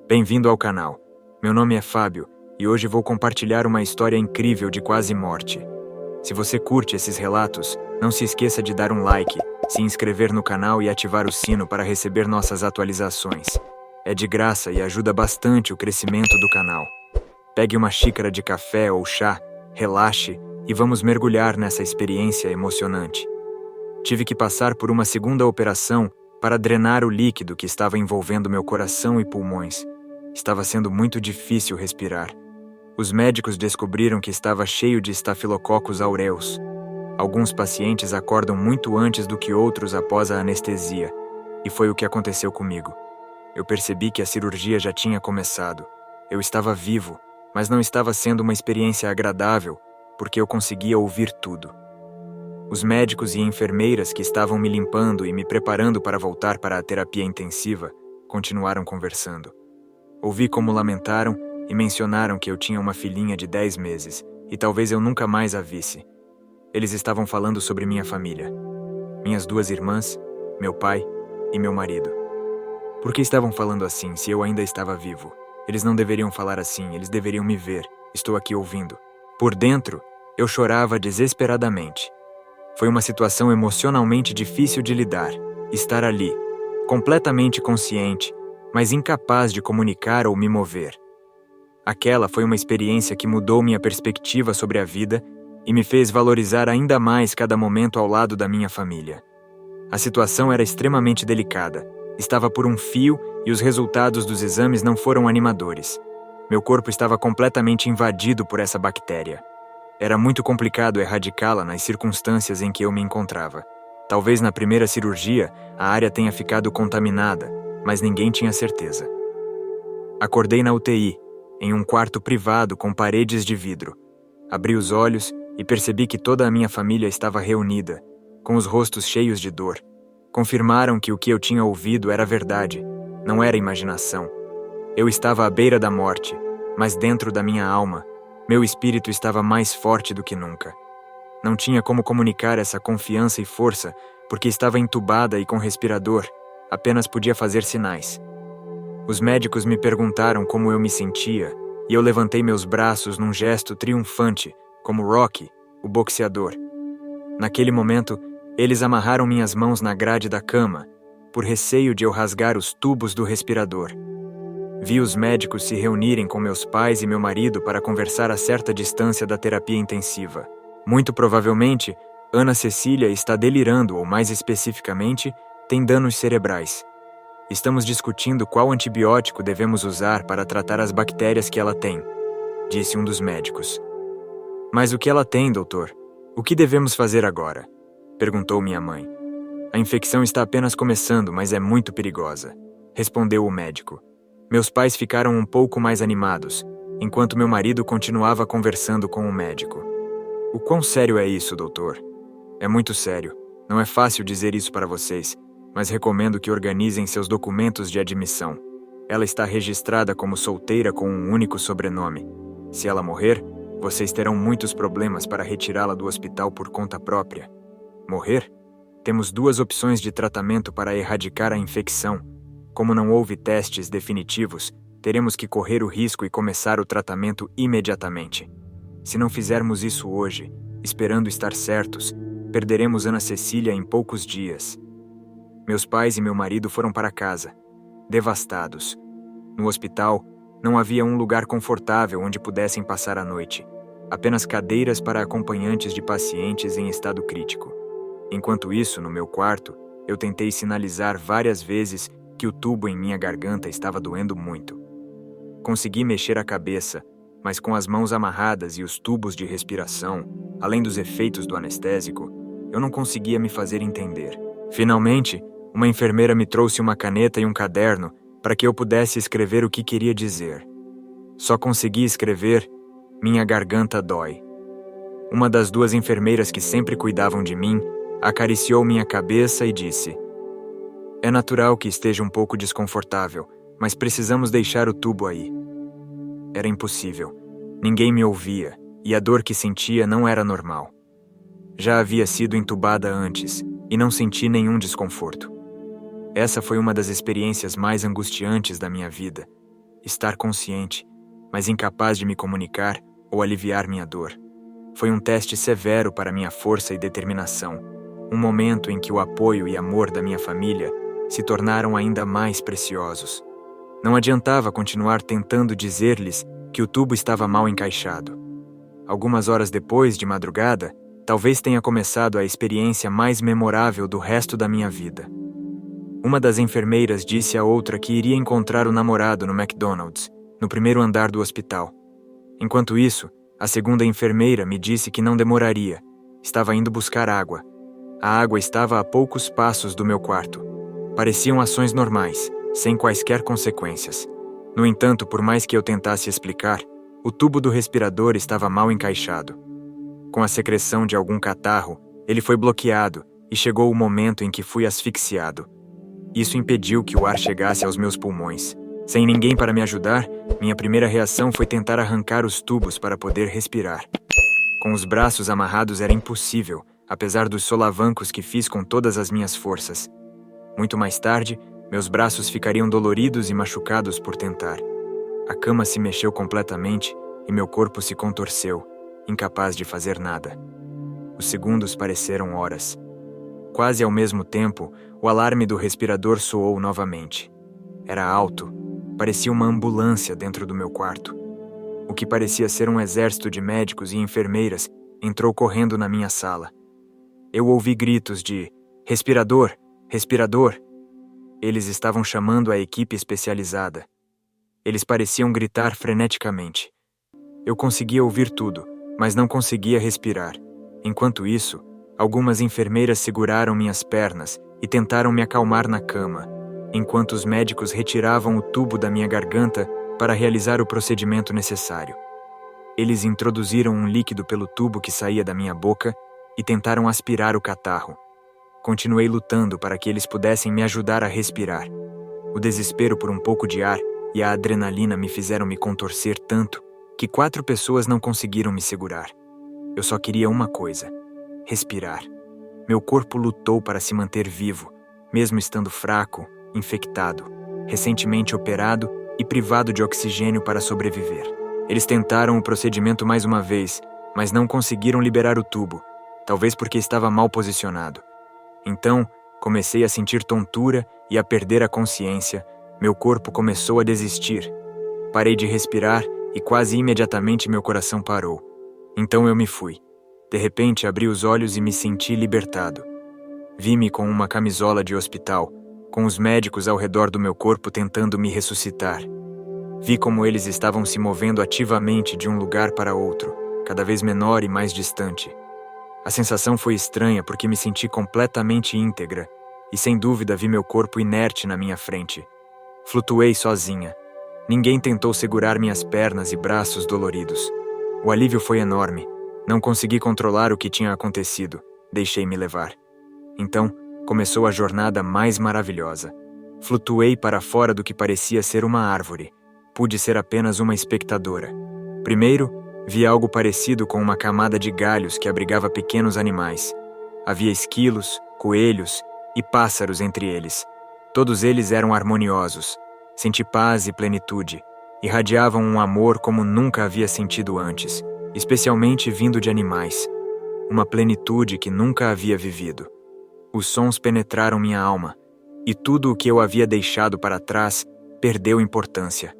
Bem-vindo ao canal. Meu nome é Fábio e hoje vou compartilhar uma história incrível de quase morte. Se você curte esses relatos, não se esqueça de dar um like, se inscrever no canal e ativar o sino para receber nossas atualizações. É de graça e ajuda bastante o crescimento do canal. Pegue uma xícara de café ou chá, relaxe e vamos mergulhar nessa experiência emocionante. Tive que passar por uma segunda operação para drenar o líquido que estava envolvendo meu coração e pulmões. Estava sendo muito difícil respirar. Os médicos descobriram que estava cheio de Staphylococcus aureus. Alguns pacientes acordam muito antes do que outros após a anestesia, e foi o que aconteceu comigo. Eu percebi que a cirurgia já tinha começado. Eu estava vivo, mas não estava sendo uma experiência agradável, porque eu conseguia ouvir tudo. Os médicos e enfermeiras que estavam me limpando e me preparando para voltar para a terapia intensiva continuaram conversando. Ouvi como lamentaram e mencionaram que eu tinha uma filhinha de 10 meses e talvez eu nunca mais a visse. Eles estavam falando sobre minha família. Minhas 2 irmãs, meu pai e meu marido. Por que estavam falando assim se eu ainda estava vivo? Eles não deveriam falar assim, eles deveriam me ver. Estou aqui ouvindo. Por dentro, eu chorava desesperadamente. Foi uma situação emocionalmente difícil de lidar. Estar ali, completamente consciente, mas incapaz de comunicar ou me mover. Aquela foi uma experiência que mudou minha perspectiva sobre a vida e me fez valorizar ainda mais cada momento ao lado da minha família. A situação era extremamente delicada. Estava por um fio e os resultados dos exames não foram animadores. Meu corpo estava completamente invadido por essa bactéria. Era muito complicado erradicá-la nas circunstâncias em que eu me encontrava. Talvez na primeira cirurgia a área tenha ficado contaminada, mas ninguém tinha certeza. Acordei na UTI, em um quarto privado com paredes de vidro. Abri os olhos e percebi que toda a minha família estava reunida, com os rostos cheios de dor. Confirmaram que o que eu tinha ouvido era verdade, não era imaginação. Eu estava à beira da morte, mas dentro da minha alma, meu espírito estava mais forte do que nunca. Não tinha como comunicar essa confiança e força, porque estava entubada e com respirador, apenas podia fazer sinais. Os médicos me perguntaram como eu me sentia, e eu levantei meus braços num gesto triunfante, como Rocky, o boxeador. Naquele momento, eles amarraram minhas mãos na grade da cama, por receio de eu rasgar os tubos do respirador. Vi os médicos se reunirem com meus pais e meu marido para conversar a certa distância da terapia intensiva. Muito provavelmente, Ana Cecília está delirando ou, mais especificamente, tem danos cerebrais. Estamos discutindo qual antibiótico devemos usar para tratar as bactérias que ela tem, disse um dos médicos. Mas o que ela tem, doutor? O que devemos fazer agora? Perguntou minha mãe. A infecção está apenas começando, mas é muito perigosa, respondeu o médico. Meus pais ficaram um pouco mais animados, enquanto meu marido continuava conversando com o médico. O quão sério é isso, doutor? É muito sério. Não é fácil dizer isso para vocês, mas recomendo que organizem seus documentos de admissão. Ela está registrada como solteira com um único sobrenome. Se ela morrer, vocês terão muitos problemas para retirá-la do hospital por conta própria. Morrer? Temos 2 opções de tratamento para erradicar a infecção. Como não houve testes definitivos, teremos que correr o risco e começar o tratamento imediatamente. Se não fizermos isso hoje, esperando estar certos, perderemos Ana Cecília em poucos dias. Meus pais e meu marido foram para casa, devastados. No hospital, não havia um lugar confortável onde pudessem passar a noite. Apenas cadeiras para acompanhantes de pacientes em estado crítico. Enquanto isso, no meu quarto, eu tentei sinalizar várias vezes que o tubo em minha garganta estava doendo muito. Consegui mexer a cabeça, mas com as mãos amarradas e os tubos de respiração, além dos efeitos do anestésico, eu não conseguia me fazer entender. Finalmente, uma enfermeira me trouxe uma caneta e um caderno para que eu pudesse escrever o que queria dizer. Só consegui escrever: minha garganta dói. Uma das 2 enfermeiras que sempre cuidavam de mim acariciou minha cabeça e disse: é natural que esteja um pouco desconfortável, mas precisamos deixar o tubo aí. Era impossível. Ninguém me ouvia, e a dor que sentia não era normal. Já havia sido entubada antes, e não senti nenhum desconforto. Essa foi uma das experiências mais angustiantes da minha vida. estar consciente, mas incapaz de me comunicar ou aliviar minha dor. Foi um teste severo para minha força e determinação, um momento em que o apoio e amor da minha família se tornaram ainda mais preciosos. Não adiantava continuar tentando dizer-lhes que o tubo estava mal encaixado. Algumas horas depois, de madrugada, talvez tenha começado a experiência mais memorável do resto da minha vida. Uma das enfermeiras disse à outra que iria encontrar o namorado no McDonald's, no primeiro andar do hospital. Enquanto isso, a segunda enfermeira me disse que não demoraria. Estava indo buscar água. A água estava a poucos passos do meu quarto. Pareciam ações normais, sem quaisquer consequências. No entanto, por mais que eu tentasse explicar, o tubo do respirador estava mal encaixado. Com a secreção de algum catarro, ele foi bloqueado e chegou o momento em que fui asfixiado. Isso impediu que o ar chegasse aos meus pulmões. Sem ninguém para me ajudar, minha primeira reação foi tentar arrancar os tubos para poder respirar. Com os braços amarrados era impossível, apesar dos solavancos que fiz com todas as minhas forças. Muito mais tarde, meus braços ficariam doloridos e machucados por tentar. A cama se mexeu completamente e meu corpo se contorceu, incapaz de fazer nada. Os segundos pareceram horas. Quase ao mesmo tempo, o alarme do respirador soou novamente. Era alto. Parecia uma ambulância dentro do meu quarto. O que parecia ser um exército de médicos e enfermeiras entrou correndo na minha sala. Eu ouvi gritos de "respirador! Respirador!". Eles estavam chamando a equipe especializada. Eles pareciam gritar freneticamente. Eu conseguia ouvir tudo, mas não conseguia respirar. Enquanto isso, algumas enfermeiras seguraram minhas pernas e tentaram me acalmar na cama, enquanto os médicos retiravam o tubo da minha garganta para realizar o procedimento necessário. Eles introduziram um líquido pelo tubo que saía da minha boca e tentaram aspirar o catarro. Continuei lutando para que eles pudessem me ajudar a respirar. O desespero por um pouco de ar e a adrenalina me fizeram me contorcer tanto que 4 pessoas não conseguiram me segurar. Eu só queria uma coisa: respirar. Meu corpo lutou para se manter vivo, mesmo estando fraco, infectado, recentemente operado e privado de oxigênio para sobreviver. Eles tentaram o procedimento mais uma vez, mas não conseguiram liberar o tubo, talvez porque estava mal posicionado. Então, comecei a sentir tontura e a perder a consciência. Meu corpo começou a desistir. Parei de respirar e quase imediatamente meu coração parou. Então eu me fui. De repente, abri os olhos e me senti libertado. Vi-me com uma camisola de hospital, com os médicos ao redor do meu corpo tentando me ressuscitar. Vi como eles estavam se movendo ativamente de um lugar para outro, cada vez menor e mais distante. A sensação foi estranha porque me senti completamente íntegra e sem dúvida vi meu corpo inerte na minha frente. Flutuei sozinha. Ninguém tentou segurar minhas pernas e braços doloridos. O alívio foi enorme. Não consegui controlar o que tinha acontecido. Deixei-me levar. Então, começou a jornada mais maravilhosa. Flutuei para fora do que parecia ser uma árvore. Pude ser apenas uma espectadora. Primeiro, vi algo parecido com uma camada de galhos que abrigava pequenos animais. Havia esquilos, coelhos e pássaros entre eles. Todos eles eram harmoniosos. Senti paz e plenitude. Irradiavam um amor como nunca havia sentido antes, especialmente vindo de animais. Uma plenitude que nunca havia vivido. Os sons penetraram minha alma, e tudo o que eu havia deixado para trás perdeu importância.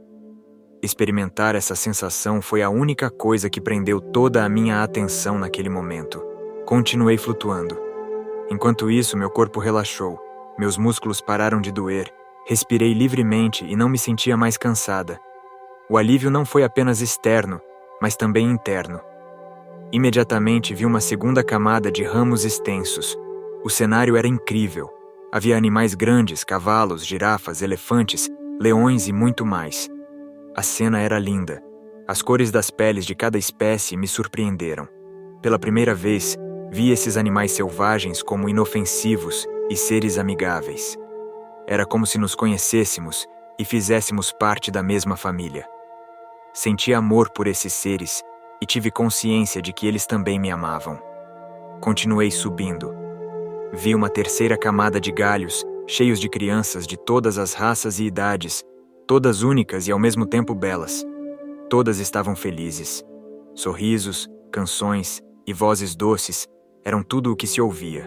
Experimentar essa sensação foi a única coisa que prendeu toda a minha atenção naquele momento. Continuei flutuando. Enquanto isso, meu corpo relaxou, meus músculos pararam de doer, respirei livremente e não me sentia mais cansada. O alívio não foi apenas externo, mas também interno. Imediatamente vi uma segunda camada de ramos extensos. O cenário era incrível. Havia animais grandes, cavalos, girafas, elefantes, leões e muito mais. A cena era linda. As cores das peles de cada espécie me surpreenderam. Pela primeira vez, vi esses animais selvagens como inofensivos e seres amigáveis. Era como se nos conhecêssemos e fizéssemos parte da mesma família. Senti amor por esses seres e tive consciência de que eles também me amavam. Continuei subindo. Vi uma terceira camada de galhos, cheios de crianças de todas as raças e idades, todas únicas e ao mesmo tempo belas. Todas estavam felizes. Sorrisos, canções e vozes doces eram tudo o que se ouvia.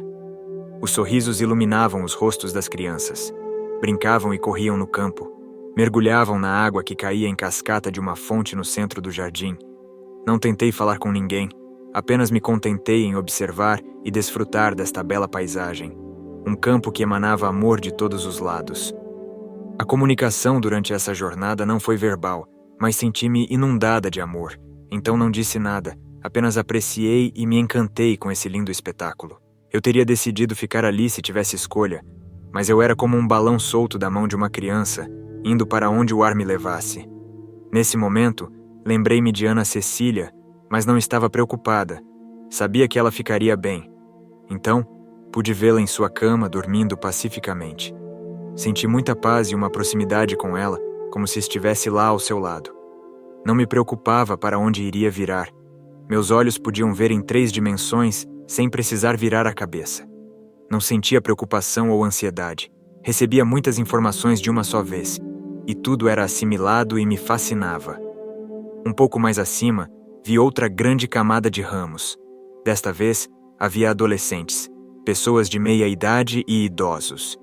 Os sorrisos iluminavam os rostos das crianças. Brincavam e corriam no campo. Mergulhavam na água que caía em cascata de uma fonte no centro do jardim. Não tentei falar com ninguém, apenas me contentei em observar e desfrutar desta bela paisagem. Um campo que emanava amor de todos os lados. A comunicação durante essa jornada não foi verbal, mas senti-me inundada de amor. Então não disse nada, apenas apreciei e me encantei com esse lindo espetáculo. Eu teria decidido ficar ali se tivesse escolha, mas eu era como um balão solto da mão de uma criança, indo para onde o ar me levasse. Nesse momento, lembrei-me de Ana Cecília, mas não estava preocupada. Sabia que ela ficaria bem. Então, pude vê-la em sua cama, dormindo pacificamente. Senti muita paz e uma proximidade com ela, como se estivesse lá ao seu lado. Não me preocupava para onde iria virar. Meus olhos podiam ver em 3 dimensões sem precisar virar a cabeça. Não sentia preocupação ou ansiedade. Recebia muitas informações de uma só vez, e tudo era assimilado e me fascinava. Um pouco mais acima, vi outra grande camada de ramos. Desta vez, havia adolescentes, pessoas de meia idade e idosos.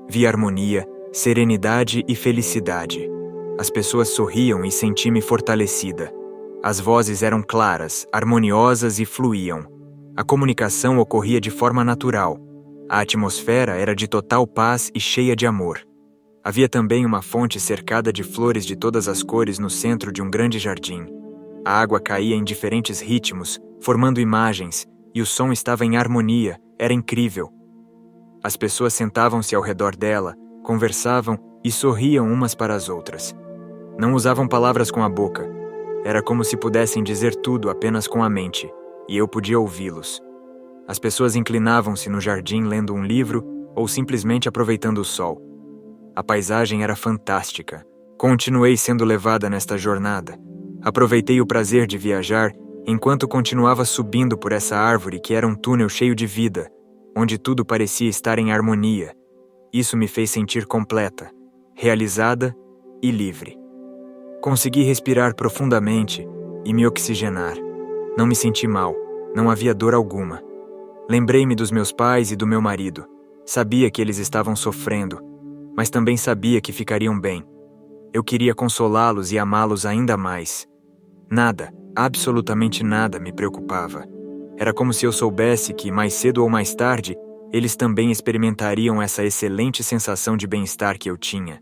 Vi harmonia, serenidade e felicidade. As pessoas sorriam e senti-me fortalecida. As vozes eram claras, harmoniosas e fluíam. A comunicação ocorria de forma natural. A atmosfera era de total paz e cheia de amor. Havia também uma fonte cercada de flores de todas as cores no centro de um grande jardim. A água caía em diferentes ritmos, formando imagens, e o som estava em harmonia, era incrível. As pessoas sentavam-se ao redor dela, conversavam e sorriam umas para as outras. Não usavam palavras com a boca. Era como se pudessem dizer tudo apenas com a mente, e eu podia ouvi-los. As pessoas inclinavam-se no jardim lendo um livro ou simplesmente aproveitando o sol. A paisagem era fantástica. Continuei sendo levada nesta jornada. Aproveitei o prazer de viajar enquanto continuava subindo por essa árvore que era um túnel cheio de vida, onde tudo parecia estar em harmonia. Isso me fez sentir completa, realizada e livre. Consegui respirar profundamente e me oxigenar. Não me senti mal, não havia dor alguma. Lembrei-me dos meus pais e do meu marido. Sabia que eles estavam sofrendo, mas também sabia que ficariam bem. Eu queria consolá-los e amá-los ainda mais. Nada, absolutamente nada me preocupava. Era como se eu soubesse que, mais cedo ou mais tarde, eles também experimentariam essa excelente sensação de bem-estar que eu tinha.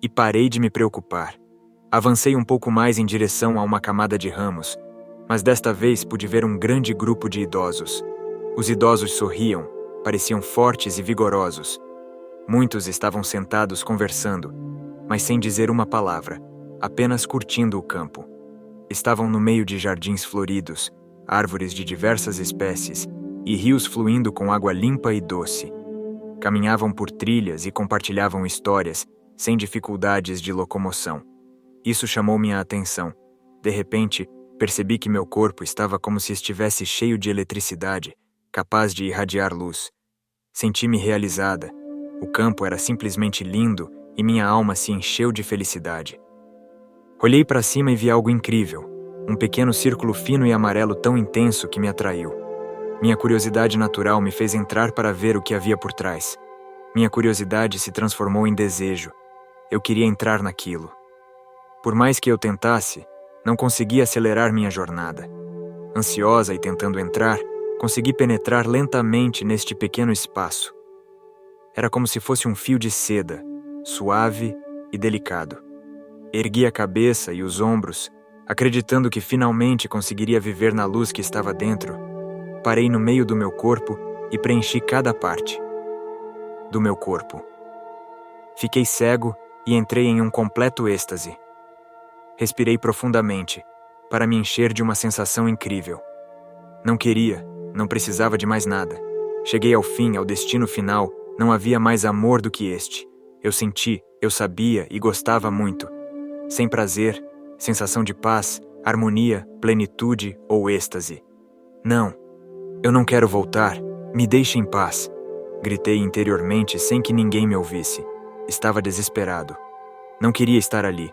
E parei de me preocupar. Avancei um pouco mais em direção a uma camada de ramos, mas desta vez pude ver um grande grupo de idosos. Os idosos sorriam, pareciam fortes e vigorosos. Muitos estavam sentados conversando, mas sem dizer uma palavra, apenas curtindo o campo. Estavam no meio de jardins floridos, árvores de diversas espécies e rios fluindo com água limpa e doce. Caminhavam por trilhas e compartilhavam histórias, sem dificuldades de locomoção. Isso chamou minha atenção. De repente, percebi que meu corpo estava como se estivesse cheio de eletricidade, capaz de irradiar luz. Senti-me realizada. O campo era simplesmente lindo e minha alma se encheu de felicidade. Olhei para cima e vi algo incrível. Um pequeno círculo fino e amarelo tão intenso que me atraiu. Minha curiosidade natural me fez entrar para ver o que havia por trás. Minha curiosidade se transformou em desejo. Eu queria entrar naquilo. Por mais que eu tentasse, não conseguia acelerar minha jornada. Ansiosa e tentando entrar, consegui penetrar lentamente neste pequeno espaço. Era como se fosse um fio de seda, suave e delicado. Ergui a cabeça e os ombros, acreditando que finalmente conseguiria viver na luz que estava dentro. Parei no meio do meu corpo e preenchi cada parte do meu corpo. Fiquei cego e entrei em um completo êxtase. Respirei profundamente, para me encher de uma sensação incrível. Não queria, não precisava de mais nada. Cheguei ao fim, ao destino final, não havia mais amor do que este. Eu senti, eu sabia e gostava muito. Sem prazer, sensação de paz, harmonia, plenitude ou êxtase. Não, eu não quero voltar, me deixe em paz. Gritei interiormente sem que ninguém me ouvisse. Estava desesperado. Não queria estar ali.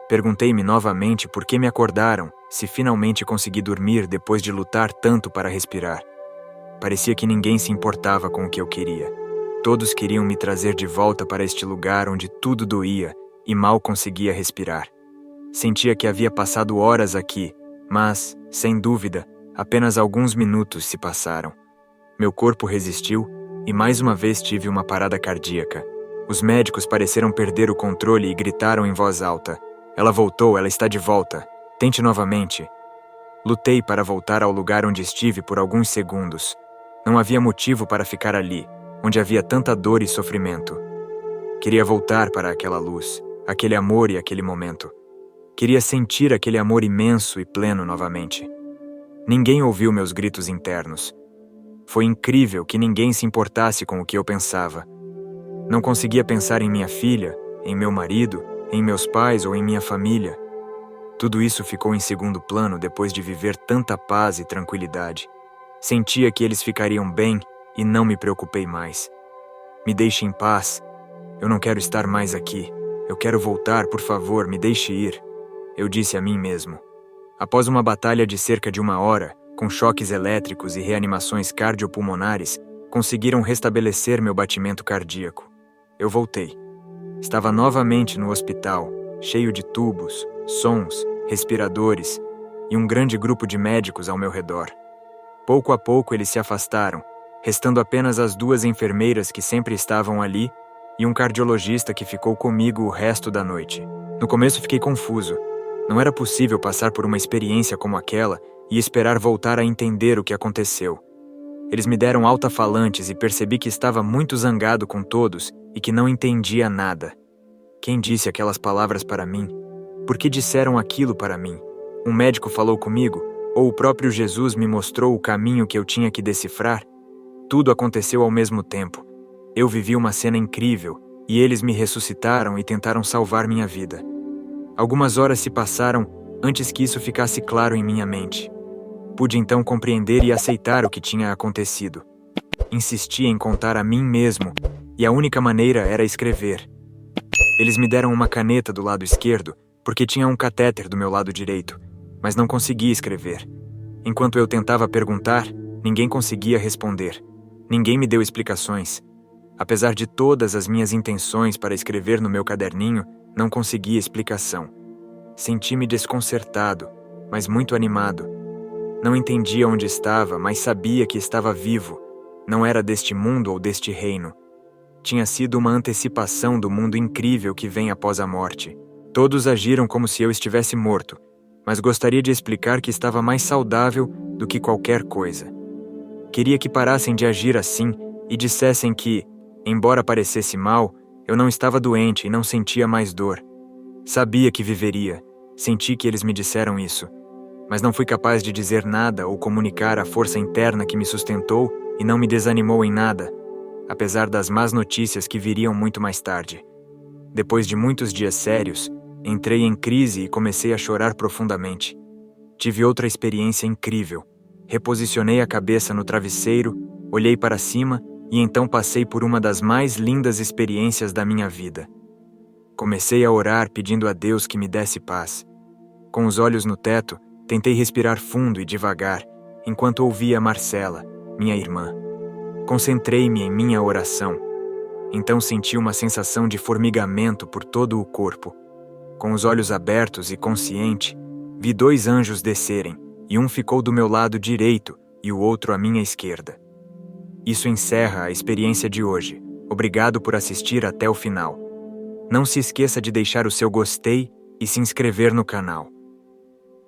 Perguntei-me novamente por que me acordaram, se finalmente consegui dormir depois de lutar tanto para respirar. Parecia que ninguém se importava com o que eu queria. Todos queriam me trazer de volta para este lugar onde tudo doía e mal conseguia respirar. Sentia que havia passado horas aqui, mas, sem dúvida, apenas alguns minutos se passaram. Meu corpo resistiu e mais uma vez tive uma parada cardíaca. Os médicos pareceram perder o controle e gritaram em voz alta: "Ela voltou, ela está de volta. Tente novamente." Lutei para voltar ao lugar onde estive por alguns segundos. Não havia motivo para ficar ali, onde havia tanta dor e sofrimento. Queria voltar para aquela luz, aquele amor e aquele momento. Queria sentir aquele amor imenso e pleno novamente. Ninguém ouviu meus gritos internos. Foi incrível que ninguém se importasse com o que eu pensava. Não conseguia pensar em minha filha, em meu marido, em meus pais ou em minha família. Tudo isso ficou em segundo plano depois de viver tanta paz e tranquilidade. Sentia que eles ficariam bem e não me preocupei mais. Me deixe em paz. Eu não quero estar mais aqui. Eu quero voltar, por favor, me deixe ir. Eu disse a mim mesmo. Após uma batalha de cerca de 1 hora, com choques elétricos e reanimações cardiopulmonares, conseguiram restabelecer meu batimento cardíaco. Eu voltei. Estava novamente no hospital, cheio de tubos, sons, respiradores e um grande grupo de médicos ao meu redor. Pouco a pouco eles se afastaram, restando apenas as 2 enfermeiras que sempre estavam ali e um cardiologista que ficou comigo o resto da noite. No começo fiquei confuso. Não era possível passar por uma experiência como aquela e esperar voltar a entender o que aconteceu. Eles me deram alta-falantes e percebi que estava muito zangado com todos e que não entendia nada. Quem disse aquelas palavras para mim? Por que disseram aquilo para mim? Um médico falou comigo? Ou o próprio Jesus me mostrou o caminho que eu tinha que decifrar? Tudo aconteceu ao mesmo tempo. Eu vivi uma cena incrível e eles me ressuscitaram e tentaram salvar minha vida. Algumas horas se passaram antes que isso ficasse claro em minha mente. Pude então compreender e aceitar o que tinha acontecido. Insisti em contar a mim mesmo, e a única maneira era escrever. Eles me deram uma caneta do lado esquerdo, porque tinha um catéter do meu lado direito, mas não conseguia escrever. Enquanto eu tentava perguntar, ninguém conseguia responder. Ninguém me deu explicações. Apesar de todas as minhas intenções para escrever no meu caderninho, não conseguia explicação. Senti-me desconcertado, mas muito animado. Não entendia onde estava, mas sabia que estava vivo. Não era deste mundo ou deste reino. Tinha sido uma antecipação do mundo incrível que vem após a morte. Todos agiram como se eu estivesse morto, mas gostaria de explicar que estava mais saudável do que qualquer coisa. Queria que parassem de agir assim e dissessem que, embora parecesse mal, eu não estava doente e não sentia mais dor. Sabia que viveria. Senti que eles me disseram isso. Mas não fui capaz de dizer nada ou comunicar a força interna que me sustentou e não me desanimou em nada, apesar das más notícias que viriam muito mais tarde. Depois de muitos dias sérios, entrei em crise e comecei a chorar profundamente. Tive outra experiência incrível. Reposicionei a cabeça no travesseiro, olhei para cima e então passei por uma das mais lindas experiências da minha vida. Comecei a orar pedindo a Deus que me desse paz. Com os olhos no teto, tentei respirar fundo e devagar, enquanto ouvia Marcela, minha irmã. Concentrei-me em minha oração. Então senti uma sensação de formigamento por todo o corpo. Com os olhos abertos e consciente, vi 2 anjos descerem, e um ficou do meu lado direito e o outro à minha esquerda. Isso encerra a experiência de hoje. Obrigado por assistir até o final. Não se esqueça de deixar o seu gostei e se inscrever no canal.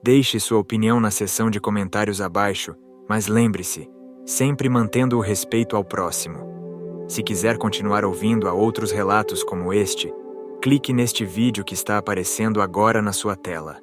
Deixe sua opinião na seção de comentários abaixo, mas lembre-se, sempre mantendo o respeito ao próximo. Se quiser continuar ouvindo a outros relatos como este, clique neste vídeo que está aparecendo agora na sua tela.